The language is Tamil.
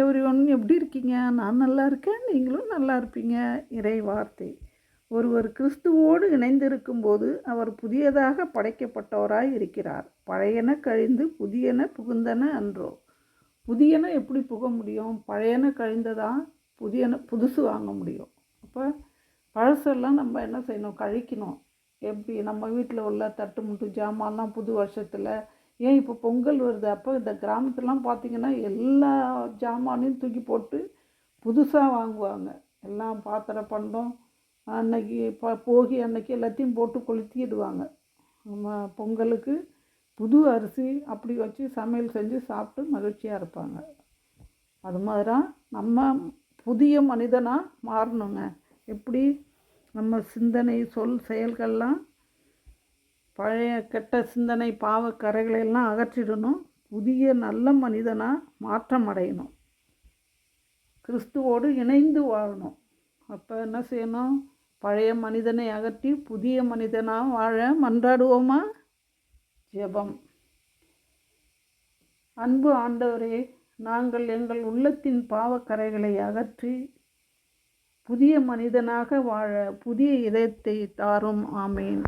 எவ்ரிஒன், எப்படி இருக்கீங்க? நான் நல்லா இருக்கேன், நீங்களும் நல்லா இருப்பீங்க. இறை வார்த்தை. ஒருவர் கிறிஸ்துவோடு இணைந்திருக்கும்போது அவர் புதியதாக படைக்கப்பட்டவராய் இருக்கிறார். பழையன கழிந்து புதியன புகுந்தன அன்றோ. புதியன எப்படி புக முடியும்? பழையன கழிந்ததான் புதுசு வாங்க முடியும். அப்போ பழசெல்லாம் நம்ம என்ன செய்யணும்? கழிக்கணும். எப்படி நம்ம வீட்டில் உள்ள தட்டு முட்டு ஜாமான்லாம் புது வருஷத்தில், ஏன் இப்போ பொங்கல் வருது, அப்போ இந்த கிராமத்துலாம் பார்த்திங்கன்னா எல்லா ஜாமானையும் தூக்கி போட்டு புதுசாக வாங்குவாங்க. எல்லாம் பாத்திர பண்டம் அன்னைக்கு போகி அன்னைக்கு எல்லாத்தையும் போட்டு கொளுத்திடுவாங்க. நம்ம பொங்கலுக்கு புது அரிசி அப்படி வச்சு சமையல் செஞ்சு சாப்பிட்டு மகிழ்ச்சியாக இருப்பாங்க. அது மாதிரி தான் நம்ம புதிய மனிதனாக மாறணுங்க. எப்படி? நம்ம சிந்தனை, சொல், செயல்கள்லாம் பழைய கெட்ட சிந்தனை பாவக்கரைகளெல்லாம் அகற்றிடணும். புதிய நல்ல மனிதனாக மாற்றம் அடையணும். கிறிஸ்துவோடு இணைந்து வாழணும். அப்போ என்ன செய்யணும்? பழைய மனிதனை அகற்றி புதிய மனிதனாக வாழ மன்றாடுவோமா? ஜெபம். அன்பு ஆண்டவரே, நாங்கள் எங்கள் உள்ளத்தின் பாவக்கரைகளை அகற்றி புதிய மனிதனாக வாழ புதிய இதயத்தை தாரும். ஆமேன்.